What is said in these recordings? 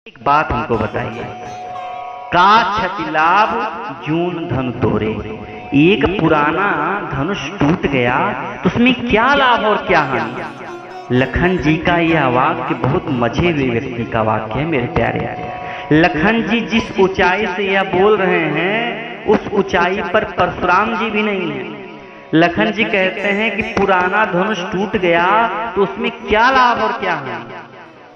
एक बात हमको बताइए, का क्षति लाभ जून धनु तोरे। एक पुराना धनुष टूट गया तो उसमें क्या लाभ और क्या हानि। लखन जी का यह वाक्य बहुत मजे हुए व्यक्ति का वाक्य है मेरे प्यारे। लखन जी जिस ऊंचाई से यह बोल रहे हैं उस ऊंचाई पर परशुराम जी भी नहीं है। लखन जी कहते हैं कि पुराना धनुष टूट गया तो उसमें क्या लाभ और क्या हानि।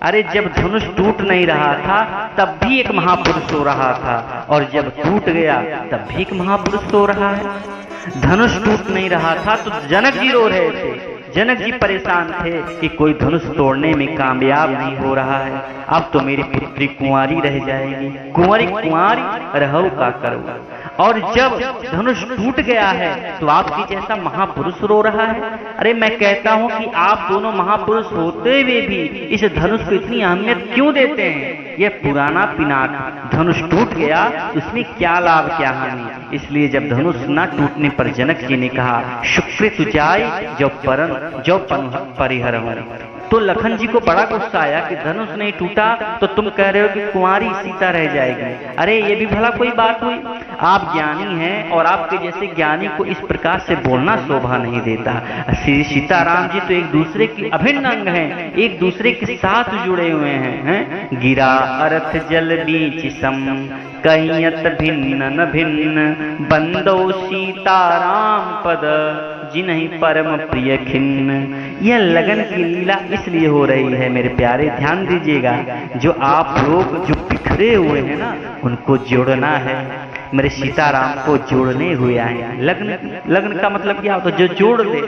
अरे जब धनुष टूट नहीं रहा था तब भी एक महापुरुष सो रहा था, और जब टूट गया तब भी एक महापुरुष सो रहा है। धनुष टूट नहीं रहा था तो जनक जी रो रहे थे। जनक जी परेशान थे कि कोई धनुष तोड़ने में कामयाब नहीं हो रहा है, अब तो मेरी पुत्री कुंवारी रह जाएगी। कुंवारी कुंवारी रहू का करो। और जब धनुष टूट गया है तो आपकी जैसा महापुरुष रो रहा है। अरे मैं कहता हूं कि आप दोनों महापुरुष होते हुए भी इस धनुष को इतनी अहमियत क्यों देते हैं। यह पुराना पिनाक धनुष टूट गया उसमें क्या लाभ क्या हानि। इसलिए जब धनुष न टूटने पर जनक जी ने कहा शुक्र तुझाई जो परम जो परिहर। तो लखन जी को बड़ा गुस्सा आया कि धनुष नहीं टूटा तो तुम कह रहे हो कि कुंवारी सीता रह जाएगी। अरे ये भी भला कोई बात हुई। आप ज्ञानी हैं और आपके जैसे ज्ञानी को इस प्रकार से बोलना शोभा नहीं देता। श्री सीताराम जी तो एक दूसरे की अभिन्न अंग हैं, एक दूसरे के साथ जुड़े हुए हैं। गिरा अर्थ जल बीच सम कहियत भिन्न न भिन्न बंदो सीताराम पद जिन्हीं परम प्रिय खिन्न। यह लगन की लीला इसलिए हो रही है मेरे प्यारे, ध्यान दीजिएगा। जो आप लोग जो बिखरे हुए हैं ना उनको जोड़ना है। मेरे सीताराम को जोड़ने हुए आए। लगन का मतलब क्या होता है? जो जोड़ दे।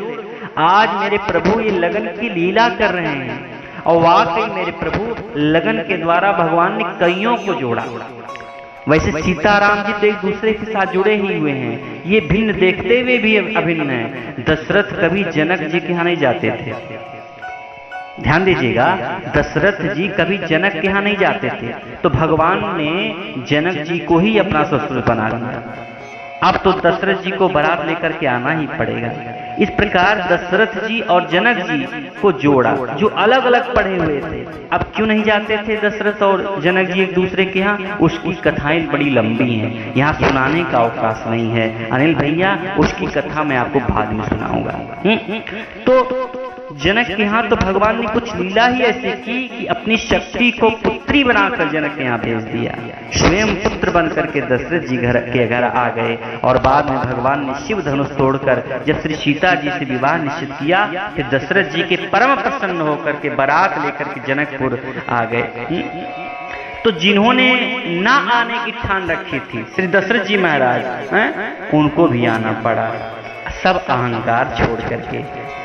आज मेरे प्रभु ये लगन की लीला कर रहे हैं और वाकई मेरे प्रभु लगन के द्वारा भगवान ने कईयों को जोड़ा। वैसे सीताराम जी तो एक दूसरे के साथ जुड़े ही हुए हैं, ये भिन्न देखते हुए भी अभिन्न है। दशरथ कभी जनक जी के यहाँ नहीं जाते थे। ध्यान दीजिएगा, दशरथ जी कभी जनक के यहाँ नहीं जाते थे, तो भगवान ने जनक जी को ही अपना ससुर बना दिया। अब तो दशरथ जी को बारात लेकर के आना ही पड़ेगा। इस प्रकार दशरथ जी और जनक जी को जोड़ा जो अलग अलग पढ़े हुए थे। अब क्यों नहीं जाते थे दशरथ और जनक जी एक दूसरे के यहाँ? उसकी कथाएं बड़ी लंबी हैं, यहाँ सुनाने का अवकाश नहीं है। अनिल भैया उसकी कथा मैं आपको बाद में सुनाऊंगा। तो जनक के यहाँ तो भगवान ने कुछ लीला ही ऐसी की कि अपनी शक्ति को पुत्री बनाकर जनक के यहाँ भेज दिया। स्वयं पुत्र बनकर के दशरथ जी के घर आ गए और बाद में भगवान ने शिव धनुष तोड़कर जब श्री सीता जी से विवाह निश्चित किया फिर दशरथ जी के परम प्रसन्न होकर के बारात लेकर के जनकपुर आ गए। तो जिन्होंने ना आने की ठान रखी थी श्री दशरथ जी महाराज, उनको भी आना पड़ा। सब अहंकार छोड़ करके,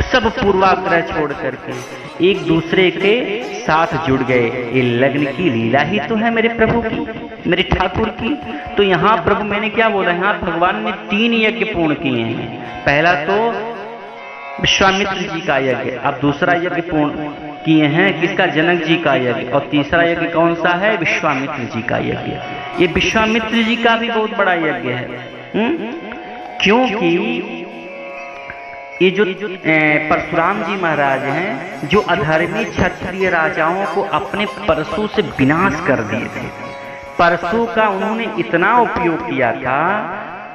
सब पूर्वाग्रह छोड़ करके एक दूसरे के साथ जुड़ गए। ये लग्न की लीला ही तो है मेरे प्रभु की, मेरे ठाकुर की। तो यहाँ प्रभु मैंने क्या बोला, यहाँ भगवान ने 3 यज्ञ पूर्ण किए हैं। पहला तो विश्वामित्र जी का यज्ञ, अब दूसरा यज्ञ पूर्ण किए हैं किसका? जनक जी का यज्ञ। और तीसरा यज्ञ कौन सा है? विश्वामित्र जी का यज्ञ। ये विश्वामित्र जी का भी बहुत बड़ा यज्ञ है। क्योंकि ये जो परशुराम जी महाराज हैं जो अधर्मी क्षत्रिय राजाओं को अपने परशु से विनाश कर दिए थे। परशु का उन्होंने इतना उपयोग किया था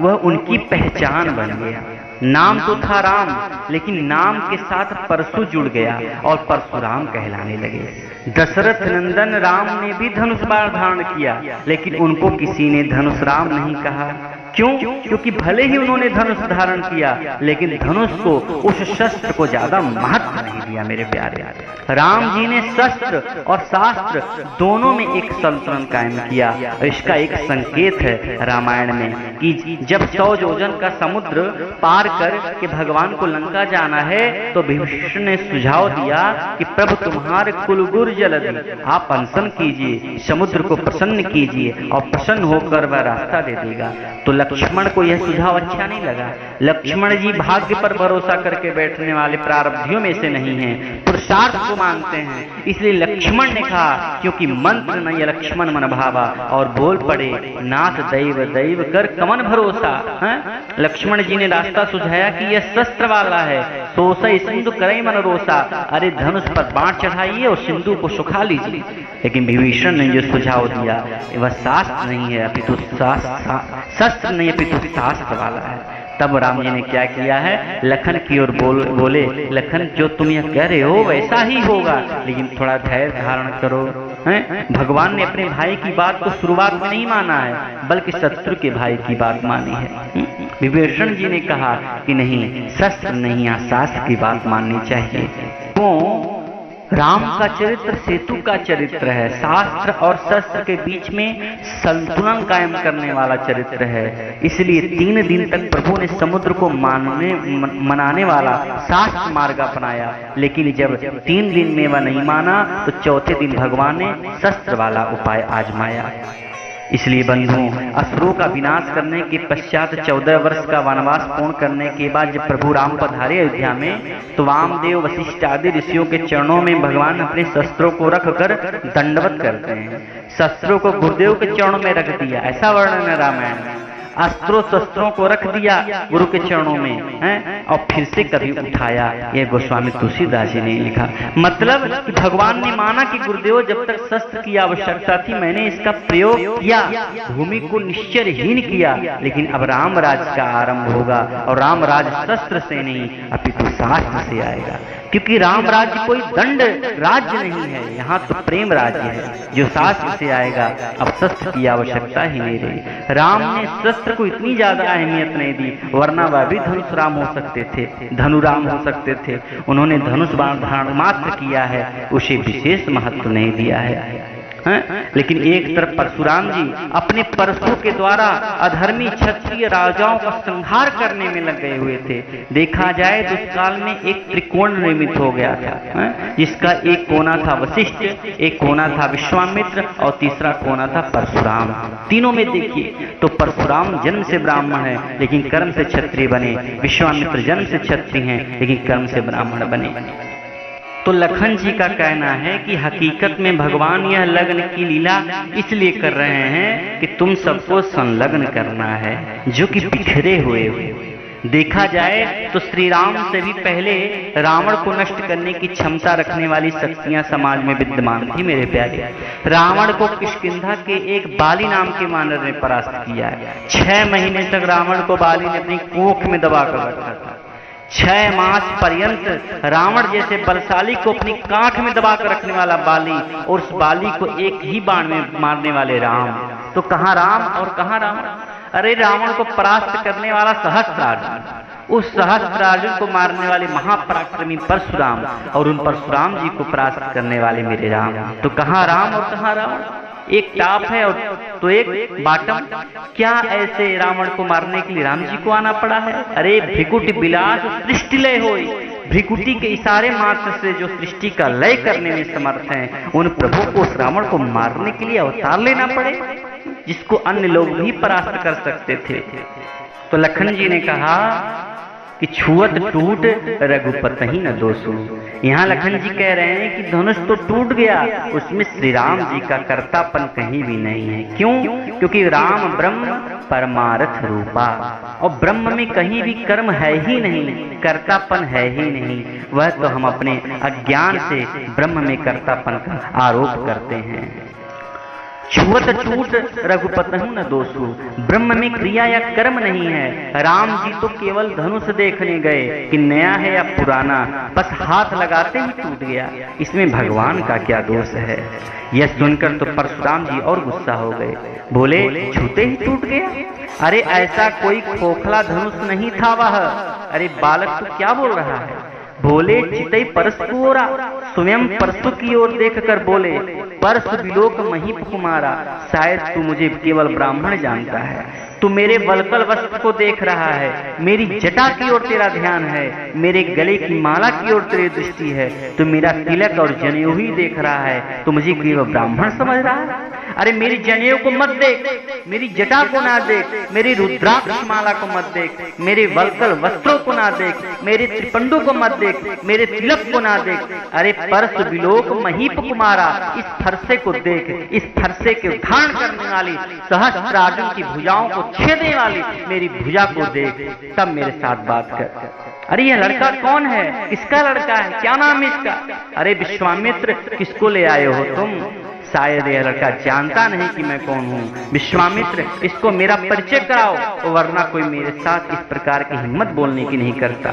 वह उनकी पहचान बन गया। नाम तो था राम, लेकिन नाम के साथ परशु जुड़ गया और परशुराम कहलाने लगे। दशरथ नंदन राम ने भी धनुष बाण धारण किया, लेकिन उनको किसी ने धनुष राम नहीं कहा। क्यों? क्योंकि भले ही उन्होंने धनुष धारण किया लेकिन धनुष को, उस शस्त्र को ज्यादा महत्व नहीं दिया मेरे प्यारे। राम जी ने शस्त्र और शास्त्र दोनों में एक संतुलन कायम किया। इसका एक संकेत है रामायण में कि जब 100 योजन का समुद्र पार कर के भगवान को लंका जाना है तो विभीषण ने सुझाव दिया कि प्रभु तुम्हारे कुलगुर जलधि, आप अनशन कीजिए, समुद्र को प्रसन्न कीजिए और प्रसन्न होकर वह रास्ता दे देगा। तो लक्ष्मण को यह सुझाव अच्छा नहीं लगा। लक्ष्मण जी भाग्य पर भरोसा करके बैठने वाले प्रारब्धियों में से नहीं हैं, पुरुषार्थ को मानते हैं। इसलिए लक्ष्मण ने कहा क्योंकि मंत्र नहीं लक्ष्मण मन भावा, और बोल पड़े नाथ दैव दैव कर कमन भरोसा। लक्ष्मण जी ने रास्ता सुझाया कि यह शस्त्र वाला है, सोसई सिंधु करे मन रोसा, अरे धनुष पर बाण चढ़ाइए और सिंधु को सुखा लीजिए। लेकिन विभीषण ने जो सुझाव दिया वह शास्त्र नहीं है, अपितु शस्त्र नहीं अपितु शास्त्र वाला है। तब राम जी ने क्या किया है, लखन की ओर बोले, लखन जो तुम यह कह रहे हो वैसा ही होगा, लेकिन थोड़ा धैर्य धारण करो। हैं? भगवान ने अपने भाई की बात को शुरुआत में नहीं माना है, बल्कि शत्रु के भाई की बात मानी है। विभीषण जी ने कहा कि नहीं, शस्त्र नहीं, यहाँ शास्त्र की बात माननी चाहिए। क्यों? राम का चरित्र सेतु का चरित्र है, शास्त्र और शस्त्र के बीच में संतुलन कायम करने वाला चरित्र है। इसलिए 3 दिन तक प्रभु ने समुद्र को मनाने वाला शास्त्र मार्ग अपनाया, लेकिन जब 3 दिन में वह नहीं माना तो चौथे दिन भगवान ने शस्त्र वाला उपाय आजमाया। इसलिए बंधुओं, असुरों का विनाश करने के पश्चात 14 वर्ष का वनवास पूर्ण करने के बाद जब प्रभु राम पधारे अयोध्या में, तो वामदेव वशिष्ठ आदि ऋषियों के चरणों में भगवान अपने शस्त्रों को रखकर दंडवत करते हैं। शस्त्रों को गुरुदेव के चरणों में रख दिया, ऐसा वर्णन है रामायण में। अस्त्रों शस्त्रों को रख दिया गुरु के चरणों में, हैं? और फिर से कभी उठाया। यह गोस्वामी तुलसीदास जी ने लिखा। मतलब कि भगवान ने माना कि गुरुदेव जब तक शस्त्र की आवश्यकता थी मैंने इसका प्रयोग किया, भूमि को निश्चरहीन किया, लेकिन अब राम राज का आरंभ होगा और राम राज शस्त्र से नहीं अपितु शास्त्र से आएगा। क्योंकि राम राज्य कोई दंड राज्य नहीं है, यहाँ तो प्रेम राज्य है जो शास्त्र से आएगा। अब शस्त्र की आवश्यकता ही नहीं रही। राम ने शस्त्र को इतनी ज्यादा अहमियत नहीं दी, वरना वह भी धनुष राम हो सकते थे, धनुराम हो सकते थे। उन्होंने धनुष बाण धारण मात्र किया है, उसे विशेष महत्व नहीं दिया है। लेकिन एक तरफ परशुराम जी अपने परशु के द्वारा अधर्मी क्षत्रिय राजाओं का संहार करने में लग गए हुए थे। देखा जाए तो उस काल में एक त्रिकोण निर्मित हो गया था, जिसका एक कोना था वशिष्ठ, एक कोना था विश्वामित्र और तीसरा कोना था परशुराम। तीनों में देखिए तो परशुराम जन्म से ब्राह्मण है लेकिन कर्म से क्षत्रिय बने, विश्वामित्र जन्म से क्षत्रिय हैं लेकिन कर्म से ब्राह्मण बने। तो लखन जी का कहना है कि हकीकत में भगवान यह लग्न की लीला इसलिए कर रहे हैं कि तुम सबको संलग्न करना है, जो कि बिखरे हुए। देखा जाए तो श्री राम से भी पहले रावण को नष्ट करने की क्षमता रखने वाली शक्तियां समाज में विद्यमान थी। मेरे प्यारे, रावण को किष्किंधा के एक बाली नाम के वानर ने परास्त किया है। 6 महीने तक रावण को बाली ने अपनी कोख में दबाकर रखा था। 6 मास पर्यंत रावण जैसे बलशाली को अपनी कांख में दबाकर रखने वाला बाली, और उस बाली को एक ही बाण में मारने वाले राम। तो कहाँ राम और कहाँ रावण? अरे रावण को परास्त करने वाला सहस्त्रार्जुन, उस सहस्त्रार्जुन को मारने वाले महापराक्रमी परशुराम, और उन परशुराम जी को परास्त करने वाले मेरे राम। तो कहाँ राम और कहाँ रावण? एक टाप है और तो एक बाटम। क्या ऐसे रावण को मारने के लिए राम जी को आना पड़ा है? अरे भ्रिकुटी बिलास सृष्टि लय होई, भ्रिकुटी के इशारे मात्र से जो सृष्टि का लय करने में समर्थ हैं, उन प्रभु को उस रावण को मारने के लिए अवतार लेना पड़े, जिसको अन्य लोग भी परास्त कर सकते थे। तो लखन जी ने कहा कि छुअत टूट रघुपति ही न दोषु। यहाँ लखन जी कह रहे हैं कि धनुष तो टूट गया, उसमें श्री राम जी का कर्तापन कहीं भी नहीं है। क्यों? क्योंकि राम ब्रह्म परमार्थ रूपा, और ब्रह्म में कहीं भी कर्म है ही नहीं, कर्तापन है ही नहीं। वह तो हम अपने अज्ञान से ब्रह्म में कर्तापन का आरोप करते हैं। छुअत टूट रघुपति न दोषु, ब्रह्म में क्रिया या कर्म नहीं है। राम जी तो केवल धनुष देखने गए कि नया है या पुराना, बस हाथ लगाते ही टूट गया। इसमें भगवान का क्या दोष है? यह सुनकर तो परशुराम जी और गुस्सा हो गए, बोले छूते ही टूट गया? अरे ऐसा कोई खोखला धनुष नहीं था वह। अरे बालक तो क्या बोल रहा है? बोले चितई परसु ओरा, स्वयं परसु की ओर देखकर बोले परसु विलोक मही कुमारा, शायद तू मुझे केवल ब्राह्मण जानता है। तू मेरे वल्कल वस्त्र को देख रहा है, मेरी जटा की ओर तेरा ध्यान है, मेरे गले की माला की ओर तेरी दृष्टि है, तू मेरा तिलक और जनेऊ ही देख रहा है, तो मुझे केवल ब्राह्मण समझ रहा है? अरे मेरी जनेऊ को मत देख, मेरी जटा को ना देख, मेरी रुद्राक्ष माला को मत देख, मेरे वल्कल वस्त्रों को ना देख, मेरे त्रिपंडु को मत देख, मेरे तिलक को ना देख। अरे परस विलोक महीप कुमारा, इस फरसे को देख, इस फरसे के धारण करने वाली, सहस्त्रार्जुन की भुजाओं को छेदने वाली मेरी भुजा को देख, तब मेरे साथ बात कर। अरे यह लड़का कौन है, किसका लड़का है, क्या नाम है इसका? अरे विश्वामित्र, किसको ले आए हो तुम? शायद यह लड़का जानता नहीं कि मैं कौन हूँ। विश्वामित्र, इसको मेरा परिचय कराओ, वरना कोई मेरे साथ इस प्रकार की हिम्मत बोलने की नहीं करता।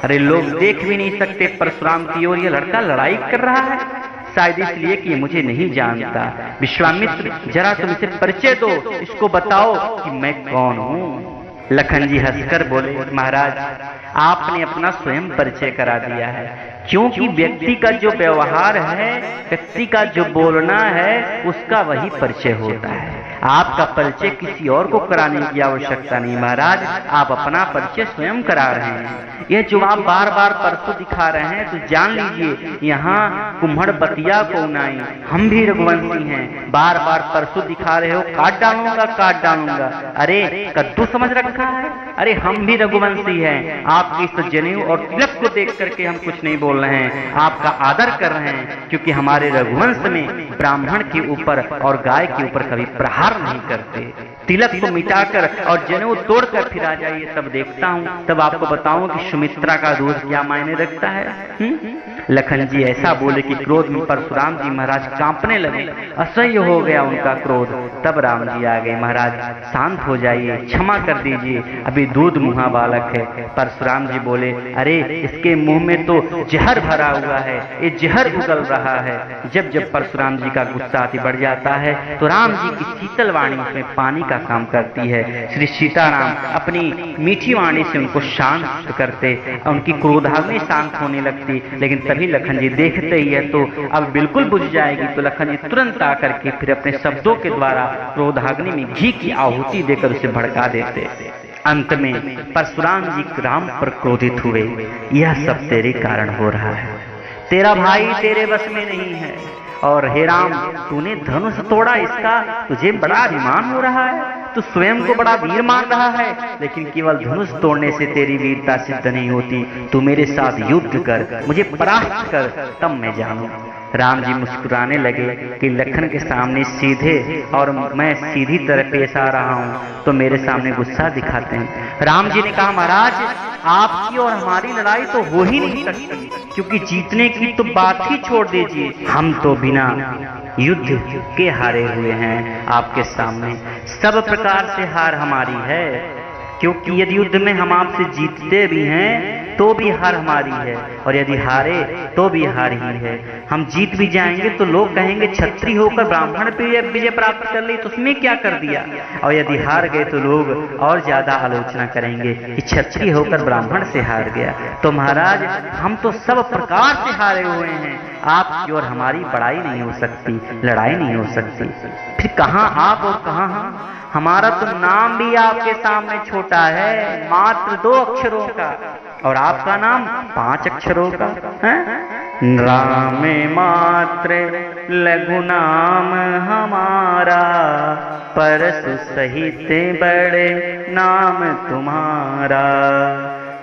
अरे लोग देख भी नहीं सकते परशुराम की ओर यह लड़का लड़ाई कर रहा है, शायद इसलिए कि मुझे नहीं जानता। विश्वामित्र, जरा तुम इसे परिचय दो, इसको बताओ कि मैं कौन हूँ। लखन जी हंसकर बोले, महाराज आपने अपना स्वयं परिचय करा दिया है, क्योंकि व्यक्ति का जो व्यवहार है, व्यक्ति का जो बोलना है, उसका वही परिचय होता है। आपका परिचय किसी और को कराने की आवश्यकता नहीं महाराज, आप अपना परिचय स्वयं करा रहे हैं। यह जो आप बार बार परसों दिखा रहे हैं, तो जान लीजिए यहाँ कुम्हड़ बतिया को नाई, हम भी रघुवंशी हैं। बार बार परसों दिखा रहे हो, काट डालूंगा काट डालूंगा। अरे कद्दू समझ रखा है? अरे हम भी रघुवंशी हैं। आपकी इस जनेऊ और तिलक को देख करके हम कुछ नहीं बोल रहे हैं, आपका आदर कर रहे हैं, क्योंकि हमारे रघुवंश में ब्राह्मण के ऊपर और गाय के ऊपर कभी प्रहार नहीं करते। तिलक को मिटाकर और जनेऊ तोड़कर फिर आ जाइए, तब देखता हूँ, तब आपको बताऊं कि सुमित्रा का दूध क्या मायने रखता है। लखन जी ऐसा बोले कि क्रोध में परशुराम जी महाराज कांपने लगे, असह्य हो गया उनका क्रोध। तब राम जी आ गए, महाराज शांत हो जाइए, क्षमा कर दीजिए, अभी दूध मुहा बालक है। परशुराम जी बोले, अरे इसके मुंह में तो जहर भरा हुआ है, ये जहर उगल रहा है। जब जब परशुराम जी का गुस्सा अति बढ़ जाता है, तो राम जी की शीतल वाणी उसमें पानी का काम करती है। श्री सीताराम अपनी मीठी वाणी से उनको शांत करते, उनकी क्रोधाग्नि शांत होने लगती। लेकिन तभी लखन जी देखते ही है तो अब बिल्कुल बुझ जाएगी, तो लखन जी तुरंत आकर के फिर अपने शब्दों के द्वारा क्रोधाग्नि में घी की आहुति देकर उसे भड़का देते। अंत में परशुराम जी राम पर क्रोधित हुए, यह सब तेरे कारण हो रहा है, तेरा भाई तेरे बस में नहीं है, और हे राम तूने धनुष तोड़ा, इसका तुझे बड़ा अभिमान हो रहा है, तू स्वयं को बड़ा वीर मान रहा है, लेकिन केवल धनुष तोड़ने से तेरी वीरता सिद्ध नहीं होती। तू मेरे साथ युद्ध कर, मुझे परास्त कर, तब मैं जानूं। राम जी मुस्कुराने लगे कि लखन के सामने सीधे और मैं सीधी तरह पेश आ रहा हूँ, तो मेरे सामने गुस्सा दिखाते हैं। राम जी ने कहा, महाराज आपकी और हमारी लड़ाई तो हो ही नहीं सकती, क्योंकि जीतने की तो बात ही छोड़ दीजिए, हम तो बिना युद्ध के हारे हुए हैं। आपके सामने सब प्रकार से हार हमारी है, क्योंकि यदि युद्ध में हम आपसे जीतते भी हैं तो भी हार हमारी है, और यदि हारे तो भी हार ही है। हम जीत भी जाएंगे तो लोग कहेंगे क्षत्रिय होकर ब्राह्मण पे विजय प्राप्त कर ली, तो उसमें क्या कर दिया, और यदि हार गए तो लोग और ज्यादा आलोचना करेंगे कि क्षत्रिय होकर ब्राह्मण से हार गया। तो महाराज हम तो सब प्रकार से हारे हुए हैं, आपकी और हमारी बड़ाई नहीं हो सकती, लड़ाई नहीं हो सकती। फिर कहाँ आप और कहाँ हम? हमारा तो नाम भी आपके सामने छोटा है, मात्र 2 अक्षरों का, और आपका नाम 5 अक्षरों का है। राम मात्र लघु नाम हमारा, परसु सहित बड़े नाम तुम्हारा।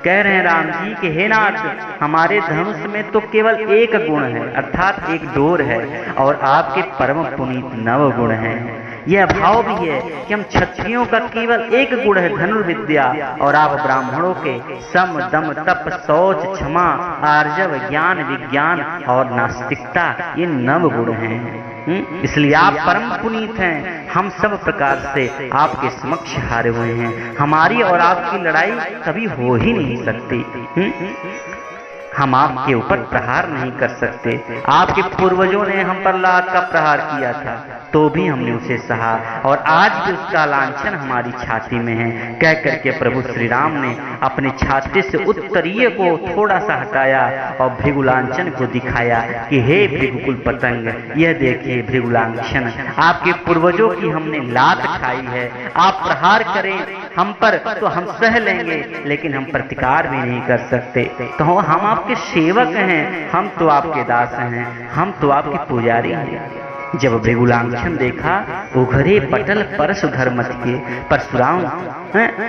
कह रहे हैं राम जी कि हे नाथ, हमारे धनुष में तो केवल एक गुण है, अर्थात एक डोर है, और आपके परम पुनीत 9 गुण हैं। यह भाव भी है कि हम क्षत्रियों का केवल एक गुण है धनुर्विद्या, और आप ब्राह्मणों के सम दम तप शौच क्षमा आर्जव ज्ञान विज्ञान और नास्तिकता, ये 9 गुण हैं। इसलिए आप परम पुनीत हैं, हम सब प्रकार से आपके समक्ष हारे हुए हैं। हमारी और आपकी लड़ाई कभी हो ही नहीं सकती। हम आपके ऊपर प्रहार नहीं कर सकते। आपके पूर्वजों ने हम पर लात का प्रहार किया था, तो भी हमने उसे सहा, और आज भी उसका लांछन हमारी छाती में है। कह करके प्रभु श्री राम ने अपने छाती से उत्तरीय को थोड़ा सा हटाया और भृगुलांछन को दिखाया कि हे भृगुकुल पतंग, यह देखिए भृगुलांछन, आपके पूर्वजों की हमने लात खाई है। आप प्रहार करें हम पर तो हम सह लेंगे, लेकिन हम प्रतिकार भी नहीं कर सकते। तो हम आपके सेवक हैं, हम तो आपके दास हैं, हम तो आपके पुजारी हैं। जब भृगुलांछन देखा उघरे पटल परस धर्मत के, परशुराम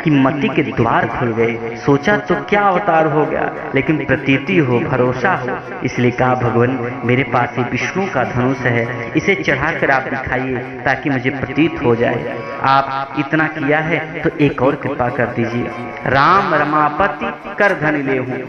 की मति के द्वार खुल गए। सोचा तो क्या अवतार हो गया, लेकिन प्रतीति हो, भरोसा हो, इसलिए कहा भगवान मेरे पास ये विष्णु का धनुष है, इसे चढ़ाकर आप दिखाइए ताकि मुझे प्रतीत हो जाए। आप इतना किया है तो एक और कृपा कर दीजिए। राम रमापति कर धन ले हूँ,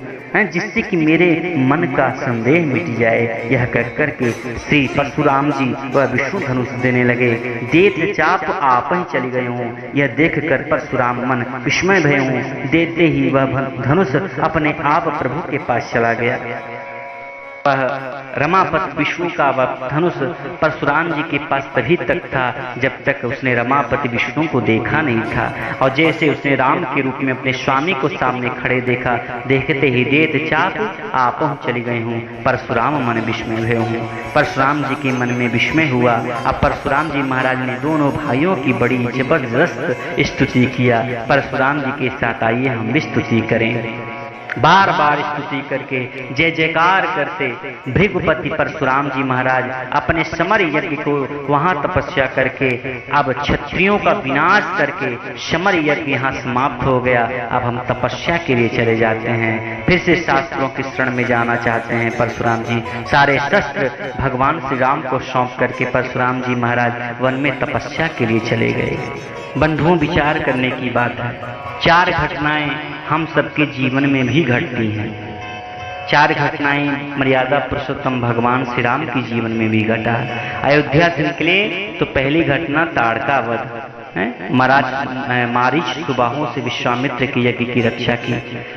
जिससे कि मेरे मन का संदेह मिट जाए। यह कह करके श्री परशुराम जी वह विष्णु धनुष देने लगे। देत चाप आप ही चली गए हूँ, यह देख कर परशुराम मन विस्मय भय हूँ। देते ही वह धनुष अपने आप प्रभु के पास चला गया। वह रमापति विष्णु का वह धनुष परशुराम जी के पास तभी तक था जब तक उसने रमापति विष्णु को देखा नहीं था। और जैसे उसने राम के रूप में अपने स्वामी को सामने खड़े देखा, देखते ही देत चाप आप चली गए हूँ, परशुराम मन विस्मय हुए हूँ। परशुराम जी के मन में विस्मय हुआ। अब परशुराम जी महाराज ने दोनों भाइयों की बड़ी जबरदस्त स्तुति किया। परशुराम जी के साथ आइए हम भी स्तुति करें। बार बार स्तुति करके जय जयकार करते भृगुपति परशुराम जी महाराज अपने समर यज्ञ को वहां तपस्या करके अब क्षत्रियों का विनाश करके समर यज्ञ यहाँ समाप्त हो गया। अब हम तपस्या के लिए चले जाते हैं, फिर से शास्त्रों की शरण में जाना चाहते हैं। परशुराम जी सारे शस्त्र भगवान श्री राम को सौंप करके परशुराम जी महाराज वन में तपस्या के लिए चले गए। बंधुओं, विचार करने की बात है, चार घटनाएं हम सबके जीवन में भी घटती हैं। चार घटनाएं मर्यादा पुरुषोत्तम भगवान श्री राम के जीवन में भी घटा। अयोध्या से निकले तो पहली घटना ताड़का वध, मारीच सुबाहों से विश्वामित्र के यज्ञ की रक्षा की,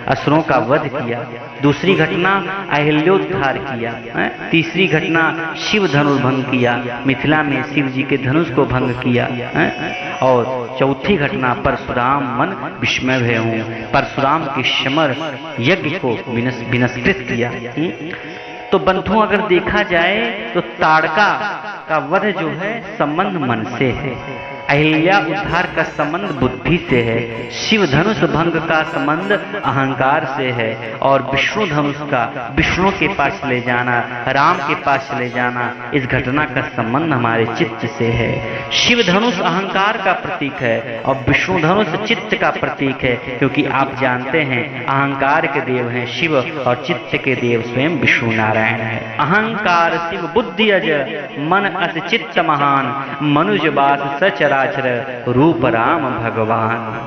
असुरों का वध किया। दूसरी घटना अहिल्योद्धार किया। तीसरी घटना शिव धनुष भंग किया, मिथिला में शिव जी के धनुष को भंग किया। और चौथी घटना परशुराम मन विस्मय भय हूँ, परशुराम के समर यज्ञ को विनष्कृत किया। तो बंधुओं, अगर देखा जाए तो ताड़का का वध जो है संबंध मन से है, अहिल्या उद्धार का संबंध बुद्धि से है, शिव धनुष भंग का संबंध अहंकार से है, और विष्णु धनुष का विष्णु के पास ले जाना, राम के पास ले जाना, इस घटना का संबंध हमारे चित्त से है। शिव धनुष अहंकार का प्रतीक है और विष्णु धनुष चित्त का प्रतीक है, क्योंकि आप जानते हैं अहंकार के देव हैं शिव और चित्त के देव स्वयं विष्णु नारायण है। अहंकार शिव बुद्धि अज, मन अस चित्त महान, मनुज बास सचराचर, रूप राम भगवान।